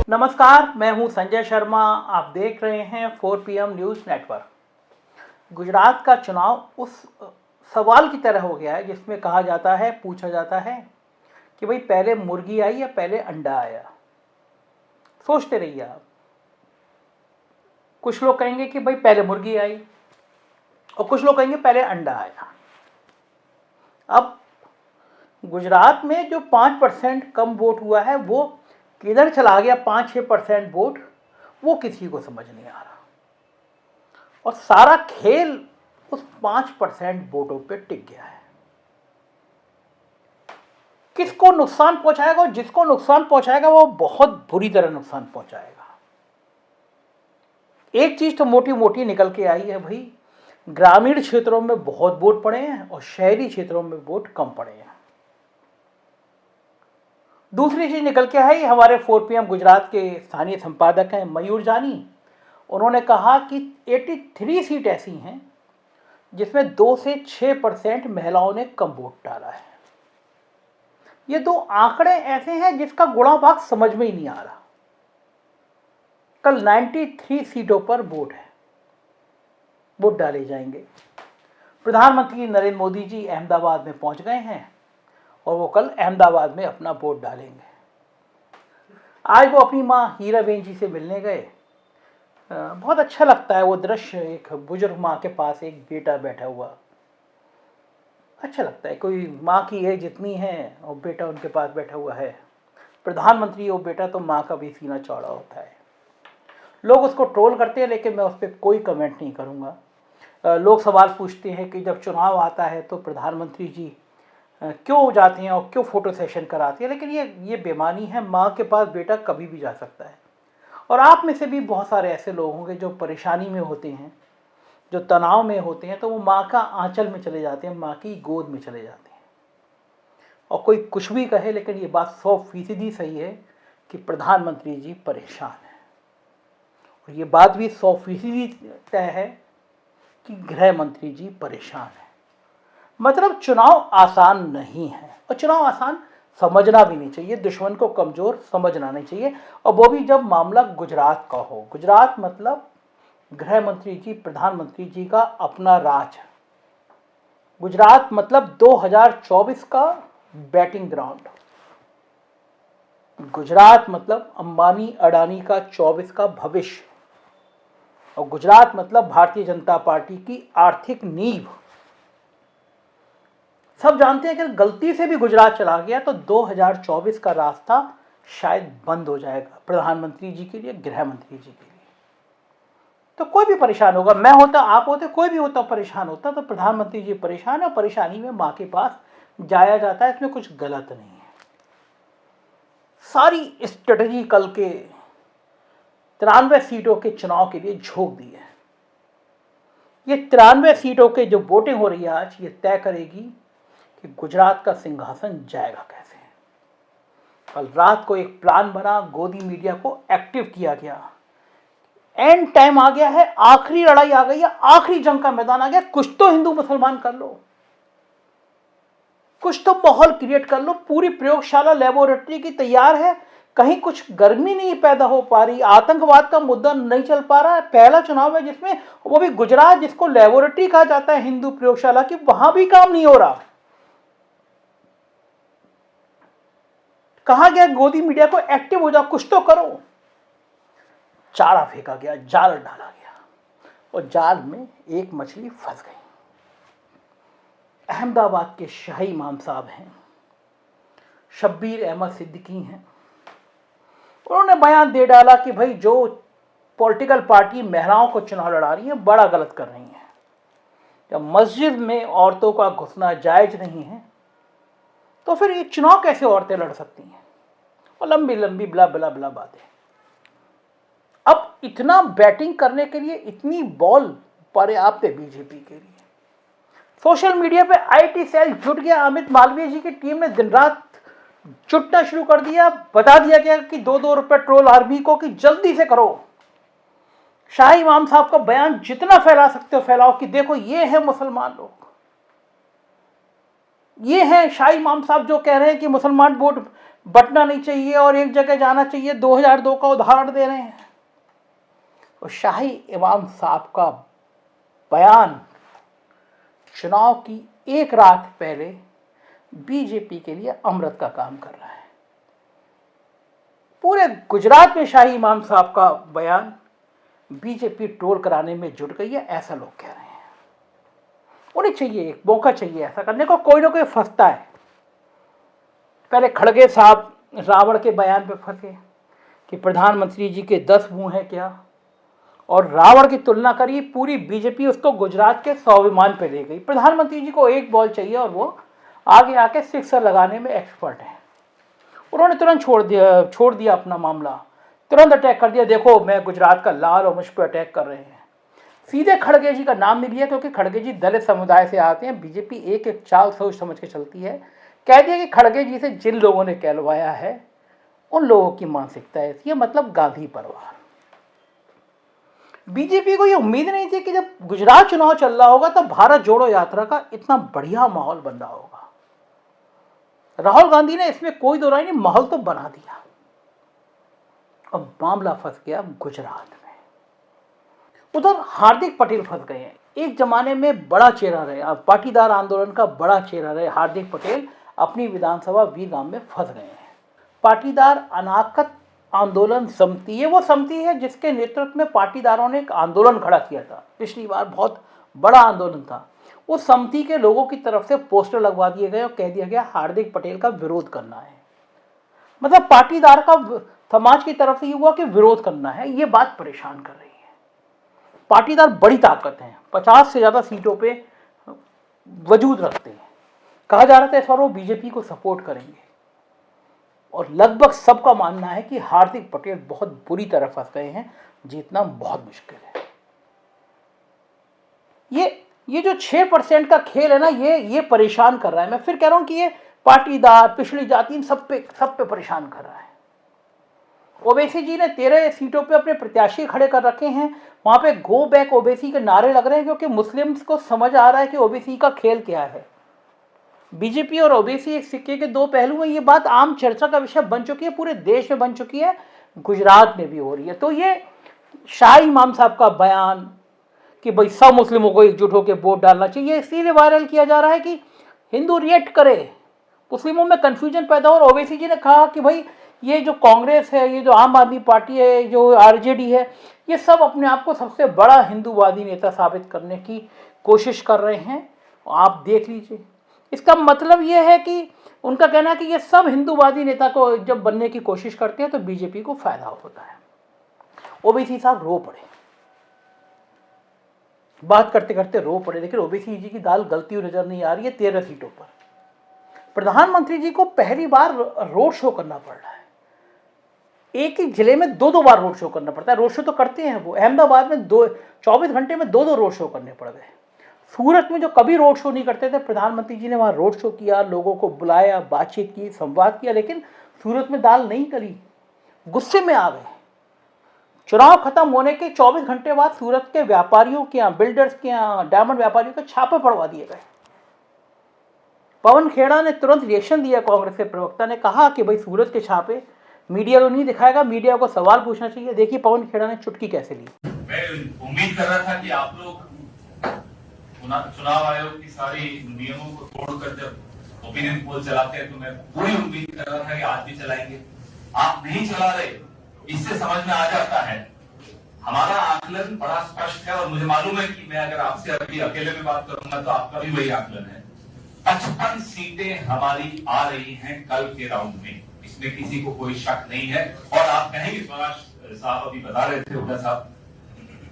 नमस्कार, मैं हूं संजय शर्मा। आप देख रहे हैं 4 PM न्यूज़ नेटवर्क। गुजरात का चुनाव उस सवाल की तरह हो गया है जिसमें कहा जाता है, पूछा जाता है कि भाई पहले मुर्गी आई या पहले अंडा आया। सोचते रहिए आप। कुछ लोग कहेंगे कि भाई पहले मुर्गी आई और कुछ लोग कहेंगे पहले अंडा आया। अब गुजरात में जो 5% कम वोट हुआ है वो किधर चला गया, 5-6% वोट, वो किसी को समझ नहीं आ रहा। और सारा खेल उस 5% वोटों पे टिक गया है। किसको नुकसान पहुंचाएगा, और जिसको नुकसान पहुंचाएगा वो बहुत बुरी तरह नुकसान पहुंचाएगा। एक चीज तो मोटी मोटी निकल के आई है भाई, ग्रामीण क्षेत्रों में बहुत वोट पड़े हैं और शहरी क्षेत्रों में वोट कम पड़े हैं। दूसरी चीज निकल के आई, हमारे 4 PM गुजरात के स्थानीय संपादक हैं मयूर जानी, उन्होंने कहा कि 83 सीट ऐसी हैं जिसमें 2 से 6% महिलाओं ने कम वोट डाला है। ये दो आंकड़े ऐसे हैं जिसका गुणा भाग समझ में ही नहीं आ रहा। कल 93 सीटों पर वोट डाले जाएंगे। प्रधानमंत्री नरेंद्र मोदी जी अहमदाबाद में पहुंच गए हैं और वो कल अहमदाबाद में अपना वोट डालेंगे। आज वो अपनी मां हीराबेन जी से मिलने गए। बहुत अच्छा लगता है वो दृश्य, एक बुजुर्ग माँ के पास एक बेटा बैठा हुआ। अच्छा लगता है, कोई माँ की एज जितनी है और बेटा उनके पास बैठा हुआ है। प्रधानमंत्री हो बेटा तो माँ का भी सीना चौड़ा होता है। लोग उसको ट्रोल करते हैं लेकिन मैं उस पर कोई कमेंट नहीं करूँगा। लोग सवाल पूछते हैं कि जब चुनाव आता है तो प्रधानमंत्री जी क्यों जाते हैं और क्यों फोटो सेशन कराते हैं, लेकिन ये बेमानी है। माँ के पास बेटा कभी भी जा सकता है। और आप में से भी बहुत सारे ऐसे लोग होंगे जो परेशानी में होते हैं, जो तनाव में होते हैं, तो वो माँ का आंचल में चले जाते हैं, माँ की गोद में चले जाते हैं। और कोई कुछ भी कहे लेकिन ये बात 100% सही है कि प्रधानमंत्री जी परेशान हैं। और ये बात भी 100% तय है कि गृह मंत्री जी परेशान हैं। मतलब चुनाव आसान नहीं है, और चुनाव आसान समझना भी नहीं चाहिए। दुश्मन को कमजोर समझना नहीं चाहिए, और वो भी जब मामला गुजरात का हो। गुजरात मतलब गृह मंत्री जी, प्रधानमंत्री जी का अपना राज। गुजरात मतलब 2024 का बैटिंग ग्राउंड। गुजरात मतलब अंबानी अडानी का 24 का भविष्य। और गुजरात मतलब भारतीय जनता पार्टी की आर्थिक नींव। सब जानते हैं कि गलती से भी गुजरात चला गया तो 2024 का रास्ता शायद बंद हो जाएगा प्रधानमंत्री जी के लिए, गृह मंत्री जी के लिए। तो कोई भी परेशान होगा, मैं होता, आप होते, कोई भी होता परेशान होता। तो प्रधानमंत्री जी परेशान है, परेशानी में मां के पास जाया जाता है, इसमें कुछ गलत नहीं है। सारी स्ट्रेटजी कल के 93 सीटों के चुनाव के लिए झोंक दी है। ये 93 सीटों के जो वोटिंग हो रही है आज, ये तय करेगी कि गुजरात का सिंहासन जाएगा कैसे। कल रात को एक प्लान बना, गोदी मीडिया को एक्टिव किया गया। एंड टाइम आ गया है, आखिरी लड़ाई आ गई है, आखिरी जंग का मैदान आ गया। कुछ तो हिंदू मुसलमान कर लो, कुछ तो माहौल क्रिएट कर लो। पूरी प्रयोगशाला लेबोरेटरी की तैयार है, कहीं कुछ गर्मी नहीं पैदा हो पा रही, आतंकवाद का मुद्दा नहीं चल पा रहा है। पहला चुनाव है जिसमें, वो भी गुजरात जिसको लेबोरेटरी कहा जाता है हिंदू प्रयोगशाला की, वहां भी काम नहीं हो रहा। कहा गया गोदी मीडिया को एक्टिव हो जाओ, कुछ तो करो। चारा फेंका गया, जाल डाला गया, और जाल में एक मछली फंस गई। अहमदाबाद के शाही इमाम साहब हैं, शब्बीर अहमद सिद्दीकी हैं। उन्होंने बयान दे डाला कि भाई जो पॉलिटिकल पार्टी महिलाओं को चुनाव लड़ा रही है बड़ा गलत कर रही है। जब मस्जिद में औरतों का घुसना जायज नहीं है तो फिर ये चुनाव कैसे औरतें लड़ सकती हैं। और लंबी लंबी बला बला बला बातें। अब इतना बैटिंग करने के लिए इतनी बॉल पर्याप्त है बीजेपी के लिए। सोशल मीडिया पे आईटी सेल जुट गया। अमित मालवीय जी की टीम ने दिन रात जुटना शुरू कर दिया। बता दिया गया कि 2-2 रुपए ट्रोल आर्मी को कि जल्दी से करो। शाही इमाम साहब का बयान जितना फैला सकते हो फैलाओ कि देखो ये है मुसलमान लोग। ये हैं शाही इमाम साहब जो कह रहे हैं कि मुसलमान वोट बंटना नहीं चाहिए और एक जगह जाना चाहिए, 2002 का उदाहरण दे रहे हैं। और शाही इमाम साहब का बयान चुनाव की एक रात पहले बीजेपी के लिए अमृत का काम कर रहा है। पूरे गुजरात में शाही इमाम साहब का बयान बीजेपी ट्रोल कराने में जुट गई है, ऐसा लोग कह रहे हैं। उन्हें चाहिए, एक मौका चाहिए ऐसा करने को, कोई ना कोई फंसता है। पहले खड़गे साहब रावण के बयान पे फंसे कि प्रधानमंत्री जी के 10 मुंह है क्या, और रावण की तुलना करी, पूरी बीजेपी उसको गुजरात के स्वाभिमान पे ले गई। प्रधानमंत्री जी को एक बॉल चाहिए और वो आगे आके सिक्सर लगाने में एक्सपर्ट हैं। उन्होंने तुरंत छोड़ दिया अपना मामला, तुरंत अटैक कर दिया, देखो मैं गुजरात का लाल और मुझ पर अटैक कर रहे हैं। सीधे खड़गे जी का नाम नहीं लिया, क्योंकि खड़गे जी दलित समुदाय से आते हैं। बीजेपी एक एक चाल सोच समझ के चलती है। कह दिया कि खड़गे जी से जिन लोगों ने कहलवाया है उन लोगों की मानसिकता है, ये मतलब गांधी परिवार। बीजेपी को ये उम्मीद नहीं थी कि जब गुजरात चुनाव चल रहा होगा तब भारत जोड़ो यात्रा का इतना बढ़िया माहौल बन रहा होगा। राहुल गांधी ने इसमें कोई दो राय नहीं, माहौल तो बना दिया। अब मामला फंस गया गुजरात में। उधर हार्दिक पटेल फंस गए हैं। एक जमाने में बड़ा चेहरा रहे, अब पाटीदार आंदोलन का बड़ा चेहरा रहे हार्दिक पटेल, अपनी विधानसभा वीरगाम में फंस गए हैं। पाटीदार अनाकत आंदोलन समिति, ये वो समिति है जिसके नेतृत्व में पाटीदारों ने एक आंदोलन खड़ा किया था। पिछली बार बहुत बड़ा आंदोलन था। उस समिति के लोगों की तरफ से पोस्टर लगवा दिए गए और कह दिया गया हार्दिक पटेल का विरोध करना है। मतलब पाटीदार का समाज की तरफ से ये हुआ कि विरोध करना है। ये बात परेशान कर रही है। पाटीदार बड़ी ताकत है, 50 से ज्यादा सीटों पे वजूद रखते हैं। कहा जा रहा था इस बार वो बीजेपी को सपोर्ट करेंगे, और लगभग सबका मानना है कि हार्दिक पटेल बहुत बुरी तरह फंस गए हैं, जीतना बहुत मुश्किल है। ये जो 6% का खेल है ना, ये परेशान कर रहा है। मैं फिर कह रहा हूं कि ये पाटीदार, पिछड़ी जाति, सब पे परेशान कर रहा है। ओवैसी जी ने 13 सीटों पे अपने प्रत्याशी खड़े कर रखे हैं। वहां पे गो बैक ओबीसी के नारे लग रहे हैं, क्योंकि मुस्लिम्स को समझ आ रहा है कि ओबीसी का खेल क्या है। बीजेपी और ओबीसी एक सिक्के के दो पहलू हैं। ये बात आम चर्चा का विषय बन चुकी है, पूरे देश में बन चुकी है, गुजरात में भी हो रही है। तो ये शाही इमाम साहब का बयान कि भाई सब मुस्लिमों को एकजुट होकर वोट डालना चाहिए, इसीलिए वायरल किया जा रहा है कि हिंदू रिएक्ट करे, मुस्लिमों में कंफ्यूजन पैदा हो। और ओवैसी जी ने कहा कि भाई ये जो कांग्रेस है, ये जो आम आदमी पार्टी है, जो आरजेडी है, ये सब अपने आप को सबसे बड़ा हिंदूवादी नेता साबित करने की कोशिश कर रहे हैं। आप देख लीजिए, इसका मतलब ये है कि उनका कहना है कि ये सब हिंदूवादी नेता को जब बनने की कोशिश करते हैं तो बीजेपी को फायदा होता है। ओवैसी साहब रो पड़े, बात करते करते रो पड़े। लेकिन ओवैसी जी की दाल गलती हुई नजर नहीं आ रही है। 13 सीटों पर प्रधानमंत्री जी को पहली बार रोड शो करना पड़ रहा है। एक ही जिले में दो बार रोड शो करना पड़ता है। रोड शो तो करते हैं वो, अहमदाबाद में 24 घंटे में दो रोड शो करने पड़ गए। सूरत में जो कभी रोड शो नहीं करते थे, प्रधानमंत्री जी ने वहां रोड शो किया, लोगों को बुलाया, बातचीत की, संवाद किया। लेकिन सूरत में दाल नहीं गली, गुस्से में आ गए। चुनाव खत्म होने के 24 घंटे बाद सूरत के व्यापारियों के यहाँ, बिल्डर्स के यहाँ, डायमंड व्यापारियों के छापे पड़वा दिए गए। पवन खेड़ा ने तुरंत रिएक्शन दिया। कांग्रेस के प्रवक्ता ने कहा कि भाई सूरत के छापे मीडिया तो नहीं दिखाएगा, मीडिया को सवाल पूछना चाहिए। देखिए पवन खेड़ा ने चुटकी कैसे ली। मैं उम्मीद कर रहा था कि आप लोग चुनाव आयोग की सारी नियमों को तोड़कर जब ओपिनियन पोल चलाते हैं तो मैं पूरी उम्मीद कर रहा था कि आज भी चलाएंगे। आप नहीं चला रहे, इससे समझ में आ जाता है हमारा आकलन बड़ा स्पष्ट है। और मुझे मालूम है कि मैं अगर आपसे अभी अकेले में बात करूंगा तो आपका भी वही आकलन है। 55 सीटें हमारी आ रही हैं कल के राउंड में, इसमें किसी को कोई शक नहीं है। और आप कहेंगे, स्वराज साहब अभी बता रहे थे, हुड्डा साहब,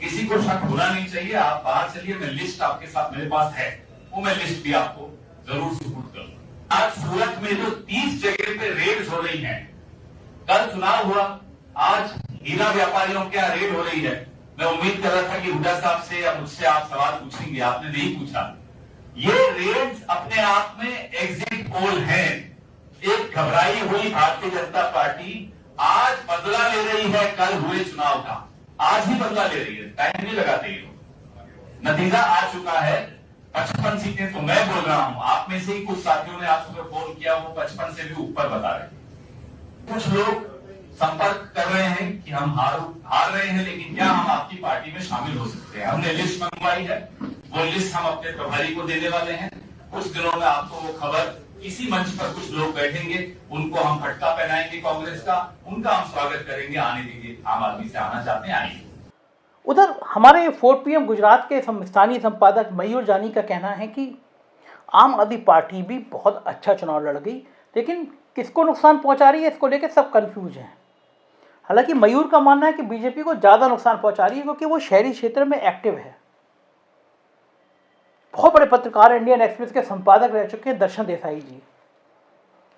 किसी को शक होना नहीं चाहिए। आप बाहर चलिए, मैं लिस्ट आपके साथ मेरे पास है, वो मैं लिस्ट भी आपको जरूर सुपुर्द करूंगा। आज सूरत में जो 30 जगह पे रेड हो रही है, कल चुनाव हुआ, आज हीरा व्यापारियों के यहाँ रेड हो रही है। मैं उम्मीद कर रहा था कि हुड्डा साहब से या मुझसे आप सवाल पूछेंगे, आपने नहीं पूछा। ये रेड्स अपने आप में एग्जिट पोल है। एक घबराई हुई भारतीय जनता पार्टी आज बदला ले रही है कल हुए चुनाव का। आज ही बदला ले रही है, टाइम नहीं लगाते ये लोग। नतीजा आ चुका है। 55 सीटें तो मैं बोल रहा हूं, आप में से ही कुछ साथियों ने आज सुबह फोन किया, वो 55 से भी ऊपर बता रहे हैं। कुछ लोग संपर्क कर रहे हैं कि हम हार रहे हैं, लेकिन क्या हम आपकी पार्टी में शामिल हो सकते हैं। हमने लिस्ट मंगवाई है, वो लिस्ट हम अपने प्रभारी को देने वाले हैं। कुछ दिनों में आपको वो खबर, इसी मंच पर कुछ लोग बैठेंगे, उनको हम फटका पहनाएंगे कांग्रेस का, उनका हम स्वागत करेंगे। आने दीजिए, आम आदमी से आना चाहते हैं आइए। उधर हमारे 4 PM गुजरात के स्थानीय संपादक मयूर जानी का कहना है कि आम आदमी पार्टी भी बहुत अच्छा चुनाव लड़ गई, लेकिन किसको नुकसान पहुंचा रही है इसको लेकर सब कंफ्यूज हैं। हालांकि मयूर का मानना है कि बीजेपी को ज़्यादा नुकसान पहुंचा रही है क्योंकि वो शहरी क्षेत्र में एक्टिव है। बहुत बड़े पत्रकार इंडियन एक्सप्रेस के संपादक रह चुके हैं दर्शन देसाई जी,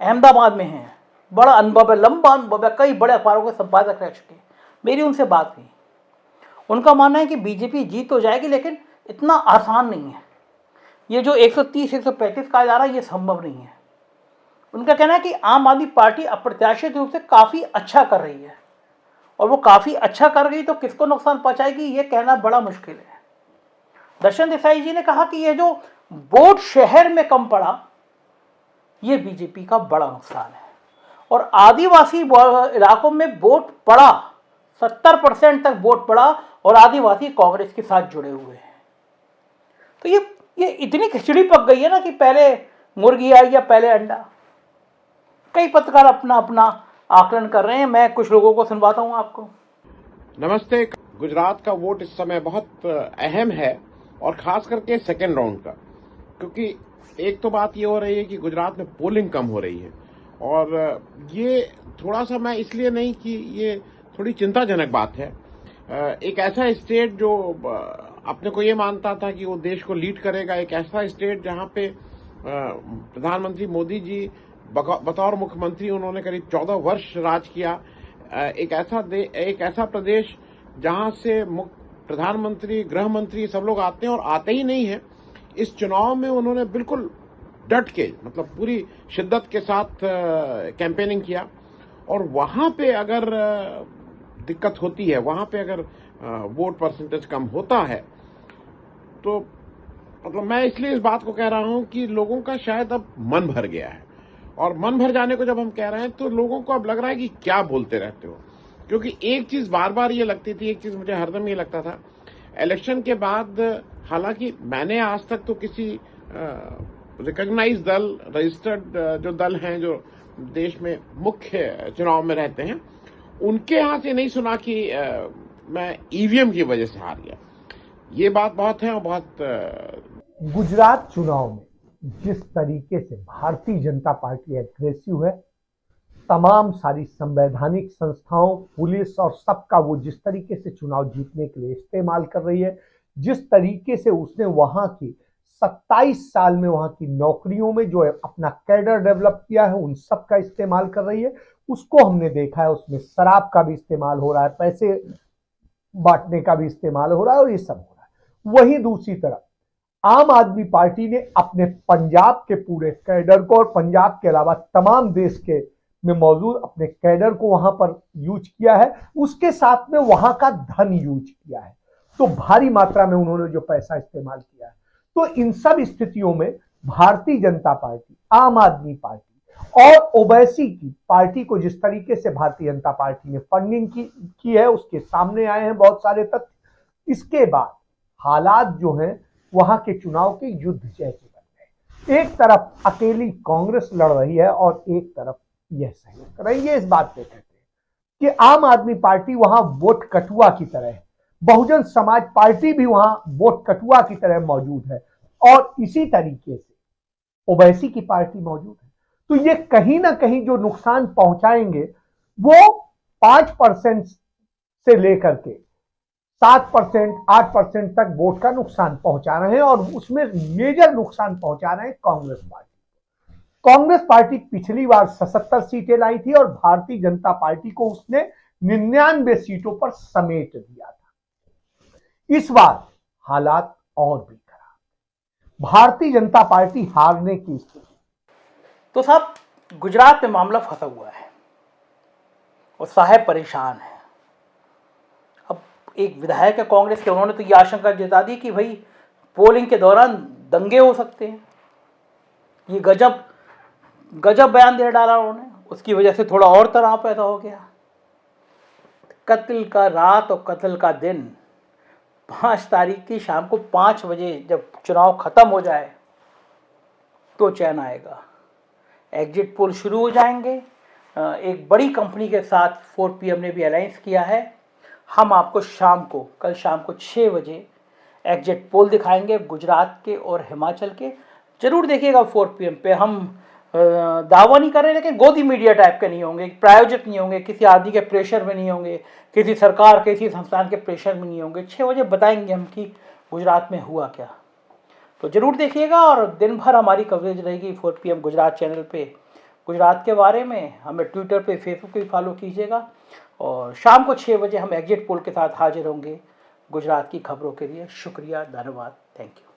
अहमदाबाद में हैं, बड़ा अनुभव है, लंबा अनुभव है, कई बड़े अखबारों के संपादक रह चुके हैं। मेरी उनसे बात हुई, उनका मानना है कि बीजेपी जीत तो जाएगी लेकिन इतना आसान नहीं है। ये जो 130-135 कहा जा रहा है ये संभव नहीं है। उनका कहना है कि आम आदमी पार्टी अप्रत्याशित रूप से काफ़ी अच्छा कर रही है, और वो काफ़ी अच्छा कर गई तो किसको नुकसान पहुंचाएगी ये कहना बड़ा मुश्किल है। दर्शन देसाई जी ने कहा कि ये जो वोट शहर में कम पड़ा ये बीजेपी का बड़ा नुकसान है, और आदिवासी इलाकों में वोट पड़ा, 70% तक वोट पड़ा, और आदिवासी कांग्रेस के साथ जुड़े हुए हैं। तो ये इतनी खिचड़ी पक गई है ना कि पहले मुर्गी आई या पहले अंडा। कई पत्रकार अपना अपना आकलन कर रहे हैं, मैं कुछ लोगों को सुनवाता हूं आपको। नमस्ते। गुजरात का वोट इस समय बहुत अहम है, और खास करके सेकेंड राउंड का, क्योंकि एक तो बात ये हो रही है कि गुजरात में पोलिंग कम हो रही है, और ये थोड़ा सा, मैं इसलिए नहीं कि ये थोड़ी चिंताजनक बात है। एक ऐसा स्टेट जो अपने को ये मानता था कि वो देश को लीड करेगा, एक ऐसा स्टेट जहां पे प्रधानमंत्री मोदी जी बतौर मुख्यमंत्री उन्होंने करीब 14 वर्ष राज किया, एक ऐसा प्रदेश जहां से प्रधानमंत्री, गृह मंत्री सब लोग आते हैं, और आते ही नहीं है। इस चुनाव में उन्होंने बिल्कुल डट के, मतलब पूरी शिद्दत के साथ कैंपेनिंग किया, और वहां पे अगर दिक्कत होती है, वहां पे अगर वोट परसेंटेज कम होता है, तो मतलब मैं इसलिए इस बात को कह रहा हूं कि लोगों का शायद अब मन भर गया है, और मन भर जाने को जब हम कह रहे हैं तो लोगों को अब लग रहा है कि क्या बोलते रहते हो। क्योंकि एक चीज बार बार ये लगती थी, एक चीज मुझे हरदम ये लगता था इलेक्शन के बाद, हालांकि मैंने आज तक तो किसी रिकॉग्नाइज दल, रजिस्टर्ड जो दल हैं जो देश में मुख्य चुनाव में रहते हैं, उनके यहां से नहीं सुना कि मैं ईवीएम की वजह से हार गया। ये बात बहुत है, और बहुत गुजरात चुनाव में जिस तरीके से भारतीय जनता पार्टी एग्रेसिव है, तमाम सारी संवैधानिक संस्थाओं, पुलिस और सबका वो जिस तरीके से चुनाव जीतने के लिए इस्तेमाल कर रही है, जिस तरीके से उसने वहां की 27 साल में वहां की नौकरियों में जो अपना कैडर डेवलप किया है उन सब का इस्तेमाल कर रही है, उसको हमने देखा है। उसमें शराब का भी इस्तेमाल हो रहा है, पैसे बांटने का भी इस्तेमाल हो रहा है, और ये सब हो रहा है। वहीं दूसरी तरफ आम आदमी पार्टी ने अपने पंजाब के पूरे कैडर को, और पंजाब के अलावा तमाम देश के में मौजूद अपने कैडर को वहां पर यूज किया है, उसके साथ में वहां का धन यूज किया है। तो भारी मात्रा में उन्होंने जो पैसा इस्तेमाल किया है, तो इन सब स्थितियों में भारतीय जनता पार्टी, आम आदमी पार्टी और ओवैसी की पार्टी को जिस तरीके से भारतीय जनता पार्टी ने फंडिंग की है, उसके सामने आए हैं बहुत सारे तथ्य। इसके बाद हालात जो हैं वहां के चुनाव के युद्ध जैसे बन गए। एक तरफ अकेली कांग्रेस लड़ रही है, और एक तरफ यह सहयोग कर रही है। इस बात पे कहते हैं कि आम आदमी पार्टी वहां वोट कटुआ की तरह है, बहुजन समाज पार्टी भी वहां वोट कटुआ की तरह मौजूद है, और इसी तरीके से ओवैसी की पार्टी मौजूद है। तो ये कहीं ना कहीं जो नुकसान पहुंचाएंगे वो 5% से लेकर के 7%, 8% तक वोट का नुकसान पहुंचा रहे हैं, और उसमें मेजर नुकसान पहुंचा रहे हैं कांग्रेस पार्टी। कांग्रेस पार्टी पिछली बार 77 सीटें लाई थी, और भारतीय जनता पार्टी को उसने 99 सीटों पर समेट दिया था। इस बार हालात और भी खराब, भारतीय जनता पार्टी हारने की स्थिति। तो साहब, गुजरात में मामला फंसा हुआ है और साहब परेशान है। अब एक विधायक है कांग्रेस के, उन्होंने तो ये आशंका जता दी कि भाई पोलिंग के दौरान दंगे हो सकते हैं। ये गजब गजब बयान दे डाला उन्होंने, उसकी वजह से थोड़ा और तनाव पैदा हो गया। कत्ल का रात और कत्ल का दिन 5 तारीख की शाम को 5 बजे जब चुनाव खत्म हो जाए तो चैन आएगा। एग्जिट पोल शुरू हो जाएंगे। एक बड़ी कंपनी के साथ 4 PM ने भी अलायंस किया है। हम आपको कल शाम को 6 बजे एग्जिट पोल दिखाएंगे गुजरात के और हिमाचल के। जरूर देखिएगा 4 PM पे। हम दावा नहीं कर रहे, लेकिन गोदी मीडिया टाइप के नहीं होंगे, प्रायोजित नहीं होंगे, किसी आदमी के प्रेशर में नहीं होंगे, किसी सरकार किसी संस्थान के प्रेशर में नहीं होंगे। 6 बजे बताएंगे हम कि गुजरात में हुआ क्या। तो जरूर देखिएगा और दिन भर हमारी कवरेज रहेगी 4 PM गुजरात चैनल पे गुजरात के बारे में। हमें ट्विटर पे, फेसबुक पे फॉलो कीजिएगा और शाम को 6 बजे हम एग्जिट पोल के साथ हाजिर होंगे गुजरात की खबरों के लिए। शुक्रिया, धन्यवाद, थैंक यू।